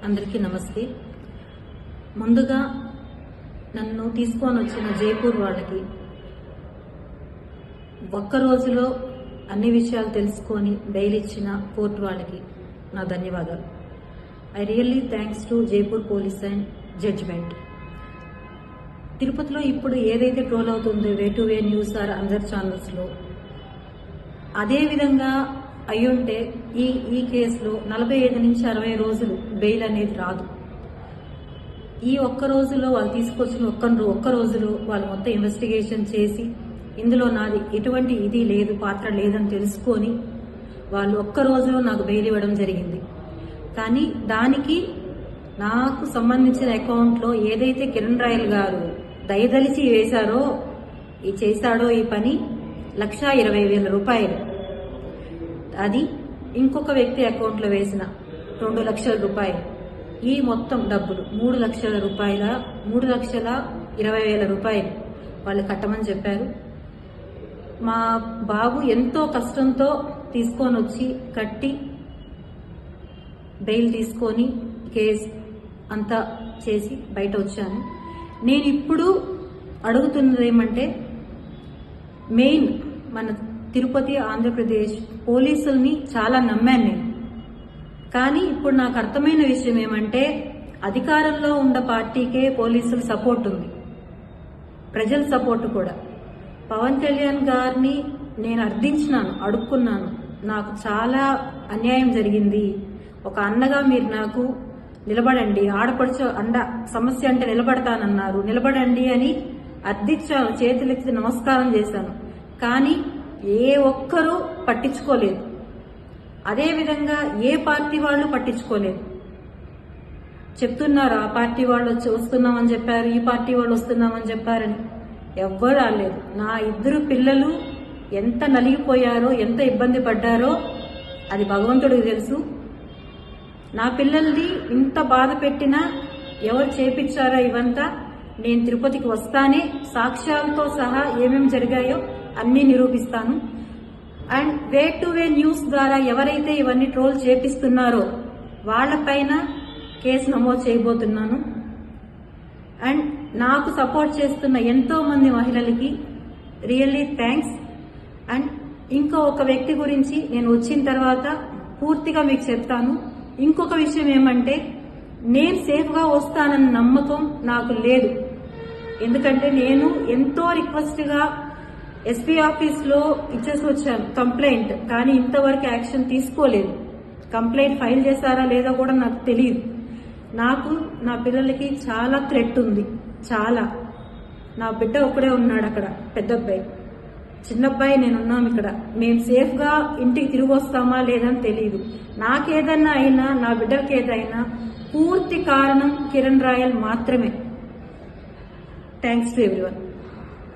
అందరికీ నమస్తే. ముందుగా నన్ను తీసుకొని వచ్చిన జైపూర్ వాళ్ళకి ఒక్క రోజులో అన్ని విషయాలు తెలుసుకొని బెయిల్ ఇచ్చిన కోర్టు వాళ్ళకి నా ధన్యవాదాలు. I really thanks to Jaipur police and judgement. తిరుపతిలో ఇప్పుడు ఏదైతే ట్రోల్ అవుతుందో way to way news or other ఛానల్స్లో, అదే విధంగా అయ్యుంటే ఈ కేసులో 45 నుంచి 60 రోజులు బెయిల్ అనేది రాదు. ఈ ఒక్క రోజులో వాళ్ళు తీసుకొచ్చిన ఒక్క రోజులో వాళ్ళు మొత్తం ఇన్వెస్టిగేషన్ చేసి ఇందులో నాది ఎటువంటి ఇది లేదు, పాత్ర లేదని తెలుసుకొని వాళ్ళు ఒక్క రోజులో నాకు బెయిల్ ఇవ్వడం జరిగింది. కానీ దానికి నాకు సంబంధించిన అకౌంట్లో ఏదైతే కిరణ్ రాయల్ గారు దయదలిచి చేశాడో ఈ పని 1,20,000 రూపాయలు, అది ఇంకొక వ్యక్తి అకౌంట్లో వేసిన 2 లక్షల రూపాయలు, ఈ మొత్తం డబ్బులు 3 లక్షల రూపాయల 3,20,000 రూపాయలు వాళ్ళు కట్టమని చెప్పారు. మా బాబు ఎంతో కష్టంతో తీసుకొని వచ్చి కట్టి బెయిల్ తీసుకొని కేసు అంతా చేసి బయట వచ్చాను. నేను ఇప్పుడు అడుగుతున్నది ఏమంటే, మెయిన్ మన తిరుపతి ఆంధ్రప్రదేశ్ పోలీసుల్ని చాలా నమ్మాను నేను. కానీ ఇప్పుడు నాకు అర్థమైన విషయం ఏమంటే, అధికారంలో ఉన్న పార్టీకే పోలీసుల సపోర్ట్ ఉంది, ప్రజల సపోర్ట్ కూడా. పవన్ కళ్యాణ్ గారిని నేను అడుక్కున్నాను, నాకు చాలా అన్యాయం జరిగింది, ఒక అన్నగా మీరు నాకు నిలబడండి, ఆడపడుచు సమస్య అంటే నిలబడతానన్నారు, నిలబడండి అని అర్థించాను, చేతులెత్తి నమస్కారం చేశాను. కానీ ఏ ఒక్కరూ పట్టించుకోలేదు. అదేవిధంగా ఏ పార్టీ వాళ్ళు పట్టించుకోలేదు. చెప్తున్నారు ఆ పార్టీ వాళ్ళు వస్తున్నామని చెప్పారు, ఈ పార్టీ వాళ్ళు వస్తున్నామని చెప్పారని. ఎవ్వరు రాలేదు. నా 2 పిల్లలు ఎంత నలిగిపోయారో, ఎంత ఇబ్బంది పడ్డారో అది భగవంతుడికి తెలుసు. నా పిల్లల్ని ఇంత బాధ పెట్టినా ఎవరు చేపించారో ఇవంతా నేను తిరుపతికి వస్తానే సాక్ష్యాలతో సహా ఏమేమి జరిగాయో అన్నీ నిరూపిస్తాను. And way to way news ద్వారా ఎవరైతే ఇవన్నీ ట్రోల్ చేపిస్తున్నారో వాళ్లపైన కేసు నమోదు చేయబోతున్నాను. అండ్ నాకు సపోర్ట్ చేస్తున్న ఎంతో మంది మహిళలకి రియల్లీ థ్యాంక్స్. అండ్ ఒక వ్యక్తి గురించి నేను వచ్చిన తర్వాత పూర్తిగా మీకు చెప్తాను. ఇంకొక విషయం ఏమంటే, నేను సేఫ్గా వస్తానన్న నమ్మకం నాకు లేదు. ఎందుకంటే నేను ఎంతో రిక్వెస్ట్గా ఎస్పీ ఆఫీస్లో ఇచ్చేసి వచ్చాను కంప్లైంట్, కానీ ఇంతవరకు యాక్షన్ తీసుకోలేదు. కంప్లైంట్ ఫైల్ చేశారా లేదో కూడా నాకు తెలియదు. నాకు నా పిల్లలకి చాలా థ్రెట్ ఉంది, చాలా. నా బిడ్డ ఒకడే ఉన్నాడు అక్కడ, పెద్ద అబ్బాయి, చిన్నబ్బాయి నేనున్నాం ఇక్కడ. మేము సేఫ్గా ఇంటికి తిరిగి వస్తామా లేదని తెలియదు. నాకేదన్నా అయినా, నా బిడ్డలకి ఏదైనా పూర్తి కారణం కిరణ్ రాయల్ మాత్రమే. Thanks to everyone.